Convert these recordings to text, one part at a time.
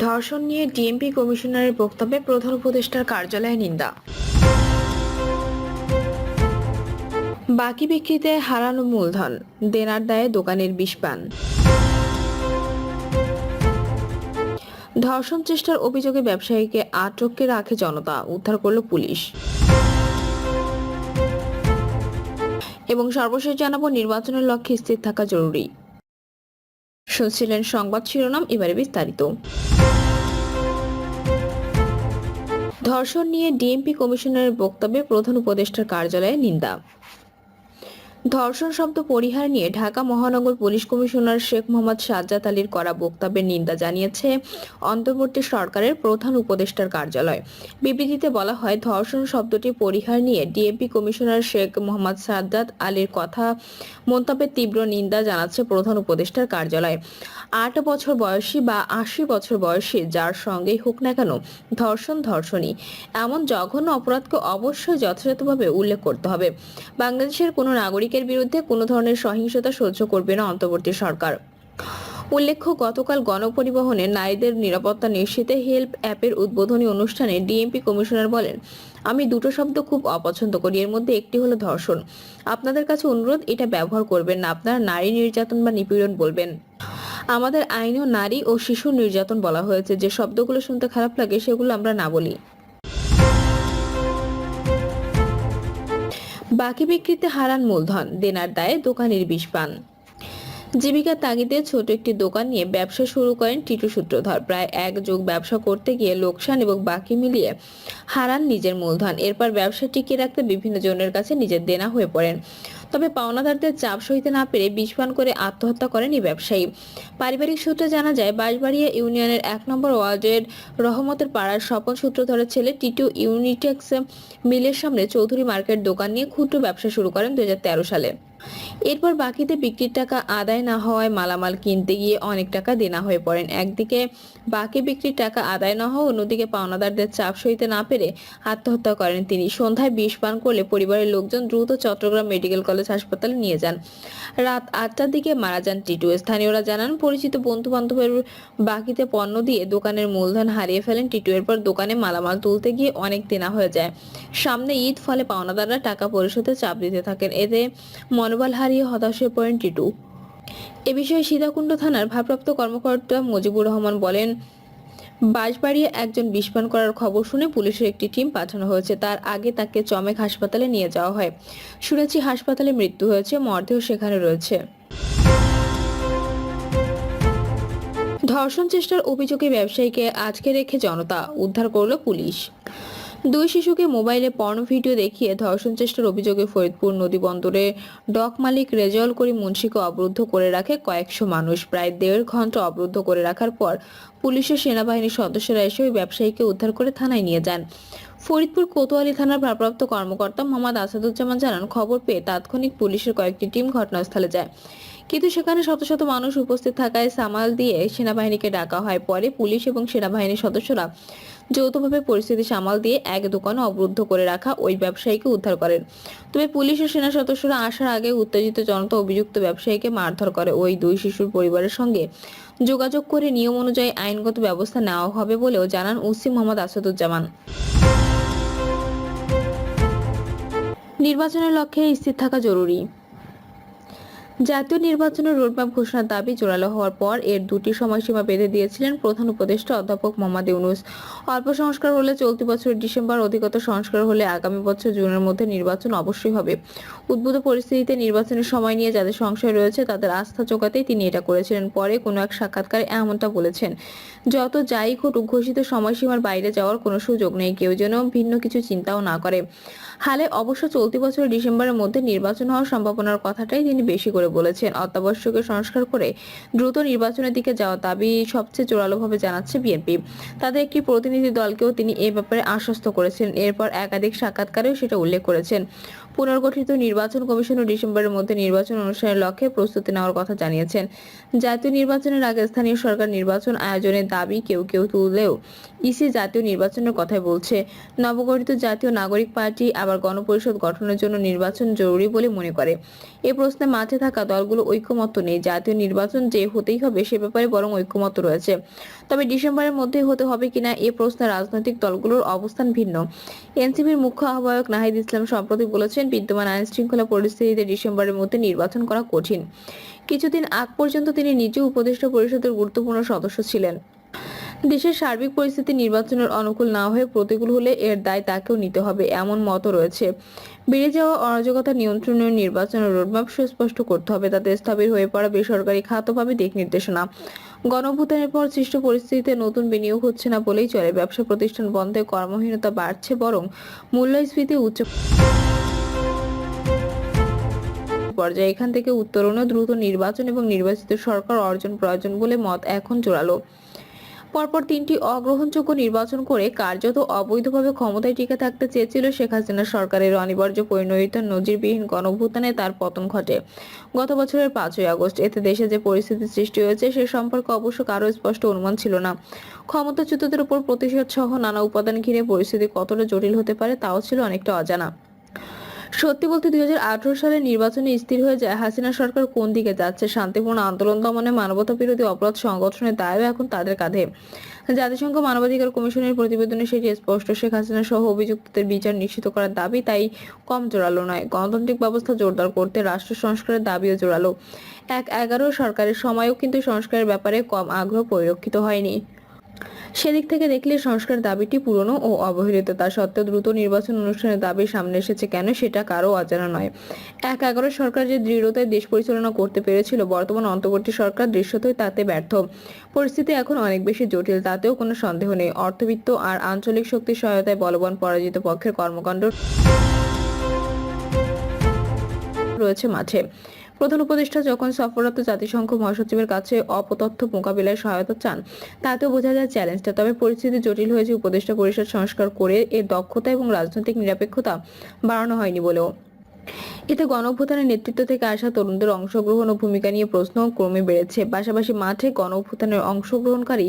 ধর্ষণ নিয়ে ডিএমপি কমিশনারের বক্তব্যে প্রধান উপদেষ্টার কার্যালয়ে নিন্দা। বাকি বিক্রিতে হারানো মূলধন, দেনার দায়ে দোকানের বিষ পান। ধর্ষণ চেষ্টার অভিযোগে ব্যবসায়ীকে আটকে রাখে জনতা, উদ্ধার করল পুলিশ। এবং সর্বশেষ জানাবো, নির্বাচনের লক্ষ্যে স্থির থাকা জরুরি। শুনছিলেন সংবাদ শিরোনাম, এবারে বিস্তারিত। ধর্ষণ নিয়ে ডিএমপি কমিশনারের বক্তব্যে প্রধান উপদেষ্টার কার্যালয়ে নিন্দা। ধর্ষণ শব্দ পরিহার নিয়ে ঢাকা মহানগর পুলিশ কমিশনার শেখ মোহাম্মদ সাজ্জাদ আলীর করা বক্তব্যের নিন্দা জানিয়েছে অন্তর্বর্তী সরকারের প্রধান উপদেষ্টার কার্যালয়। বিবৃতিতে বলা হয়, ধর্ষণ শব্দটি পরিহার নিয়ে ডিএমপি কমিশনার শেখ মোহাম্মদ সাজ্জাদ আলীর কথা মন্তব্যের তীব্র নিন্দা জানাচ্ছে প্রধান উপদেষ্টার কার্যালয়। ৮ বছর বয়সী বা ৮০ বছর বয়সী যার সঙ্গেই হোক না কেন, ধর্ষণই এমন জঘন্য অপরাধকে অবশ্যই যথাযথভাবে উল্লেখ করতে হবে। বাংলাদেশের কোনো নাগরিকের বিরুদ্ধে কোনো ধরনের সহিংসতা সহ্য করবে না অন্তর্বর্তী সরকার। উল্লেখ্য, গতকাল গণপরিবহনে নারীদের নিরাপত্তা নিশ্চিতে হেল্প অ্যাপের উদ্বোধনী অনুষ্ঠানে ডিএমপি কমিশনার বলেন, আমি দুটো শব্দ খুব অপছন্দ করি, এর মধ্যে একটি হলো ধর্ষণ। আপনাদের কাছে অনুরোধ, এটা ব্যবহার করবেন না। আপনারা নারী নির্যাতন বা নিপীড়ন বলবেন। আমাদের আইনেও নারী ও শিশু নির্যাতন বলা হয়েছে। যে শব্দগুলো শুনতে খারাপ লাগে সেগুলো আমরা না বলি। বাকি বিক্রিতে হারান মূলধন, দেনার দায়ে দোকানের বিষ পান। জীবিকার তাগিদে ছোট একটি দোকান নিয়ে ব্যবসা শুরু করেন টিটু সূত্রধর। প্রায় এক যুগ ব্যবসা করতে গিয়ে লোকসান এবং বাকি মিলিয়ে হারান নিজের মূলধন। এরপর ব্যবসা টিকিয়ে রাখতে বিভিন্ন জনের কাছে নিজের দেনা হয়ে পড়েন। তবে পাওনাদারদের চাপ সইতে না পেরে বিষ পান করে আত্মহত্যা করেন এই ব্যবসায়ী। পারিবারিক সূত্রে জানা যায়, বাঁশবাড়িয়া ইউনিয়নের ১ নম্বর ওয়ার্ডের রহমতের পাড়ার স্বপন সূত্রধরের ছেলে টিটু ইউনিটেক্স মিলের সামনে চৌধুরী মার্কেট দোকান নিয়ে ক্ষুদ্র ব্যবসা শুরু করেন ২০১৩ সালে। এরপর বাকিতে বিক্রির টাকা আদায় না হওয়ায় মালামাল কিনতে গিয়ে অনেক টাকা দেনা হয়ে পড়েন। একদিকে বাকি বিক্রির টাকা আদায় না হওয়া, অন্যদিকে পাওনাদারদের চাপ সইতে না পেরে আত্মহত্যা করেন তিনি। সন্ধ্যায় বিষ পান করলে পরিবারের লোকজন দ্রুত চট্টগ্রাম মেডিকেল কলেজ হাসপাতালে নিয়ে যান। রাত ৮টার দিকে মারা যান টিটু। স্থানীয়রা জানান, পরিচিত বন্ধু বান্ধবের বাকিতে পণ্য দিয়ে দোকানের মূলধন হারিয়ে ফেলেন টিটু। এরপর দোকানে মালামাল তুলতে গিয়ে অনেক দেনা হয়ে যায়। সামনে ঈদ, ফলে পাওনাদাররা টাকা পরিশোধে চাপ দিতে থাকেন। এতে মনোবল হারিয়ে হতাশ হয়ে পড়েন টিটু। এ বিষয়ে সীতাকুণ্ড থানার ভারপ্রাপ্ত কর্মকর্তা মুজিবুর রহমান বলেন, বাঁশবাড়িয়া একজন বিষ পান করার খবর শুনে পুলিশের একটি টিম পাঠানো হয়েছে। তার আগে তাকে চমেক হাসপাতালে নিয়ে যাওয়া হয়। শুনেছি হাসপাতালে মৃত্যু হয়েছে, মরদেহ সেখানে রয়েছে। ধর্ষণ চেষ্টার অভিযোগে ব্যবসায়ীকে আটকে রেখে জনতা, উদ্ধার করল পুলিশ। দুই শিশুকে মোবাইলে পর্ন ভিডিও দেখিয়ে ধর্ষণ চেষ্টার অভিযোগে ফরিদপুর নদীবন্দরে ডক মালিক রেজাউল করিম মুন্সিকে অবরুদ্ধ করে রাখে কয়েকশো মানুষ। প্রায় ১.৫ ঘন্টা অবরুদ্ধ করে রাখার পর পুলিশের সেনাবাহিনীর সদস্যরা এসে ওই ব্যবসায়ীকে উদ্ধার করে থানায় নিয়ে যান। ফরিদপুর কোতোয়ালি থানার ভারপ্রাপ্ত কর্মকর্তা মোহাম্মদ আসাদুজ্জামান জানান, খবর পেয়ে তাৎক্ষণিক পুলিশের কয়েকটি টিম ঘটনাস্থলে যায়, কিন্তু সেখানে শত শত মানুষ উপস্থিত থাকায় সামাল দিয়ে সেনাবাহিনীকে ডাকা হয়। পরে পুলিশ এবং সেনাবাহিনীর সদস্যরা যৌথভাবে পরিস্থিতি সামাল দিয়ে এক দোকানে অবরুদ্ধ করে রাখা ওই ব্যবসায়ীকে উদ্ধার করেন। তবে পুলিশ ও সেনা সদস্যরা আসার আগে উত্তেজিত জনতা অভিযুক্ত ব্যবসায়ীকে মারধর করে। ওই দুই শিশুর পরিবারের সঙ্গে যোগাযোগ করে নিয়ম অনুযায়ী আইনগত ব্যবস্থা নেওয়া হবে বলেও জানান ওসি মোহাম্মদ আসাদুজ্জামান। নির্বাচনের লক্ষ্যে স্থির থাকা জরুরি। জাতীয় নির্বাচনের রোডম্যাপ ঘোষণার দাবি জোরালো হওয়ার পর এর দুটি সময়সীমা বেঁধে দিয়েছিলেন প্রধান উপদেষ্টা অধ্যাপক মোহাম্মদ ইউনূস। অল্প সংস্কার হলে চলতি বছরের ডিসেম্বর, অধিকতর সংস্কার হলে আগামী বছর জুনের মধ্যে নির্বাচন অবশ্যই হবে। উদ্ভূত পরিস্থিতিতে নির্বাচনের সময় নিয়ে যাদের সংশয় রয়েছে তাদের আস্থা জোগাতেই তিনি এটা করেছিলেন। পরে কোনো এক সাক্ষাৎকারে এমনটা বলেছেন, যত যাই ঘটুক ঘোষিত সময়সীমার বাইরে যাওয়ার কোনো সুযোগ নেই, কেউ যেন ভিন্ন কিছু চিন্তাও না করে। হালে অবশ্য চলতি বছরের ডিসেম্বরের মধ্যে নির্বাচন হওয়ার সম্ভাবনার কথাটাই তিনি বেশি করে বলেছেন। অত্যাবশ্যকীয় সংস্কার করে দ্রুত নির্বাচনের দিকে যাওয়ার দাবি সবচেয়ে জোরালোভাবে জানাচ্ছে বিএনপি। তাদের একটি প্রতিনিধি দলকেও তিনি এ ব্যাপারে আশ্বস্ত করেছেন। এরপর একাধিক সাক্ষাৎকারেও সেটা উল্লেখ করেছেন। পুনর্গঠিত নির্বাচন কমিশনও ডিসেম্বরের মধ্যে নির্বাচন অনুষ্ঠানের লক্ষ্যে প্রস্তুতি নেওয়ার কথা জানিয়েছেন। জাতীয় নির্বাচনের আগে স্থানীয় সরকার নির্বাচন আয়োজনের দাবি কেউ কেউ তুললেও ইসি জাতীয় নির্বাচনের কথাই বলছে। নবগঠিত জাতীয় নাগরিক পার্টি আবার গণপরিষদ গঠনের জন্য নির্বাচন জরুরি বলে মনে করে। এ প্রশ্নে মাঠে থাকা দলগুলো ঐক্যমত্য নেই। জাতীয় নির্বাচন যে হতেই হবে সে ব্যাপারে বরং ঐক্যমত্য রয়েছে। তবে ডিসেম্বরের মধ্যে হতে হবে কিনা এ প্রশ্নে রাজনৈতিক দলগুলোর অবস্থান ভিন্ন। এনসিপির মুখ্য আহ্বায়ক নাহিদ ইসলাম সম্প্রতি বলেছেন, বিদ্যমান আইন শৃঙ্খলা পরিস্থিতিতে ডিসেম্বরের মধ্যে নির্বাচন করা কঠিন। কিছুদিন আগ পর্যন্ত তিনি নিজেও উপদেষ্টা পরিষদের গুরুত্বপূর্ণ সদস্য ছিলেন। দেশের সার্বিক পরিস্থিতি নির্বাচনের অনুকূল না হয়ে প্রতিকূল হলে এর দায় তাকেও নিতে হবে, এমন মতও রয়েছে। বেড়ে যাওয়া অরাজকতা নিয়ন্ত্রণের নির্বাচনের রোডম্যাপ সুস্পষ্ট করতে হবে, তাতে স্থবির হয়ে পড়া বেসরকারি খাত পাবে দিক নির্দেশনা। গণঅভ্যুত্থানের পর সৃষ্ট পরিস্থিতিতে নতুন বিনিয়োগ হচ্ছে না বলেই চলে। ব্যবসা প্রতিষ্ঠান বন্ধে কর্মহীনতা বাড়ছে, বরং মূল্যস্ফীতি উচ্চ পর্যায়ে। এখান থেকে উত্তরণও দ্রুত নির্বাচন এবং নির্বাচিত সরকার অর্জন প্রয়োজন বলে মত এখন জোরালো। পরপর 3টি অগ্রহণযোগ্য নির্বাচন করে কার্যত অবৈধভাবে ক্ষমতায় টিকে থাকতে চেয়েছিল শেখ হাসিনা সরকারের অনিবার্য পরিণত নজিরবিহীন গণঅভ্যুত্থানে তার পতন ঘটে গত বছরের 5ই আগস্ট। এতে দেশে যে পরিস্থিতি সৃষ্টি হয়েছে সে সম্পর্কে অবশ্য কারো স্পষ্ট অনুমান ছিল না। ক্ষমতাচ্যুতদের উপর প্রতিশোধ সহ নানা উপাদান ঘিরে পরিস্থিতি কতটা জটিল হতে পারে তাও ছিল অনেকটা অজানা। সত্যি বলতে 2018 সালে নির্বাচনে স্থির হয়ে যায় হাসিনা সরকার কোন দিকে যাচ্ছে। শান্তিপূর্ণ আন্দোলন দমনে, মানবতা বিরোধী অপরাধ সংগঠনের দায়ও এখন তাদের কাঁধে। জাতিসংঘ মানবাধিকার কমিশনের প্রতিবেদনে সেটি স্পষ্ট। শেখ হাসিনা সহ অভিযুক্তদের বিচার নিশ্চিত করার দাবি তাই কম জোরালো নয়। গণতান্ত্রিক ব্যবস্থা জোরদার করতে রাষ্ট্র সংস্কারের দাবিও জোরালো। 11 সরকারের সময়ও কিন্তু সংস্কারের ব্যাপারে কম আগ্রহ পরিলক্ষিত হয়নি। সেদিক থেকে দেখলে সংস্কার দাবিটি পুরনো ও অবহেলিত। তা সত্ত্বেও দ্রুত নির্বাচন অনুষ্ঠানের দাবি সামনে এসেছে কেন সেটা কারো অজানা নয়। 11 সরকার যে দৃঢ়তায় দেশ পরিচালনা করতে পেরেছিল, বর্তমান অন্তর্বর্তী সরকার দৃশ্যতই তাতে ব্যর্থ। পরিস্থিতি এখন অনেক বেশি জটিল, তাতেও কোনো সন্দেহ নেই। অর্থবিত্ত আর আঞ্চলিক শক্তির সহায়তায় বলবান পরাজিত পক্ষের কর্মকাণ্ড রয়েছে মাঠে। প্রধান উপদেষ্টা যখন সফররত জাতিসংঘ মহাসচিবের কাছে অপতথ্য মোকাবিলায় সহায়তা চান, তাতেও বোঝা যায় চ্যালেঞ্জটা। তবে পরিস্থিতি জটিল হয়েছে উপদেষ্টা পরিষদ সংস্কার করে এর দক্ষতা এবং রাজনৈতিক নিরপেক্ষতা বাড়ানো হয়নি বলেও। এতে গণঅভ্যুত্থানের নেতৃত্ব থেকে আসা তরুণদের অংশগ্রহণ ও ভূমিকা নিয়ে প্রশ্ন ক্রমে বেড়েছে। পাশাপাশি মাঠে গণঅভ্যুত্থানের অংশগ্রহণকারী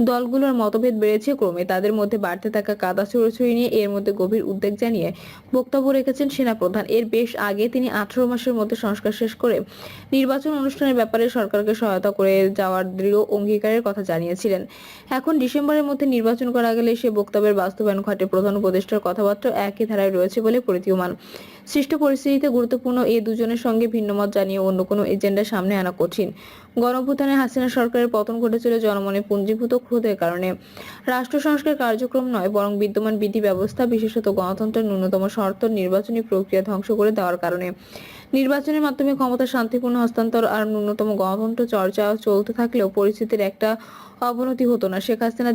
দলগুলোর মতভেদ বেড়েছে ক্রমে। তাদের মধ্যে বাড়তে থাকা কাদা ছড়াছড়ি নিয়ে এর মধ্যে গভীর উদ্বেগ জানিয়ে বক্তব্য রেখেছেন সেনাপ্রধান। এর বেশ আগে তিনি 18 মাসের মধ্যে সংস্কার শেষ করে নির্বাচন অনুষ্ঠানের ব্যাপারে সরকারকে সহায়তা করে যাওয়ার দৃঢ় অঙ্গীকারের কথা জানিয়েছিলেন। এখন ডিসেম্বরের মধ্যে নির্বাচন করা গেলে সে বক্তব্যের বাস্তবায়ন ঘটে। প্রধান উপদেষ্টার কথাবার্তা একই ধারায় রয়েছে বলে প্রতীয়মান। সৃষ্ট পরিস্থিতিতে গুরুত্বপূর্ণ এই দুজনের সঙ্গে ভিন্নমত জানিয়ে অন্য কোনো এজেন্ডা সামনে আনা কঠিন। গণঅভ্যুত্থানে হাসিনা সরকারের পতন ঘটেছিল জনমনে পুঞ্জীভূত ক্রোধের কারণে। রাষ্ট্র সংস্কার কার্যক্রম নয়, বরং বিদ্যমান বিধি ব্যবস্থা, বিশেষত গণতন্ত্রের ন্যূনতম শর্ত নির্বাচনী প্রক্রিয়া ধ্বংস করে দেওয়ার কারণে। নির্বাচনের মাধ্যমে ক্ষমতা শান্তিপূর্ণ হস্তান্তর আর ন্যূনতম গণতন্ত্র চর্চা চলতে থাকলেও পরিস্থিতির একটা অবনতি হতো না। শেখ হাসিনা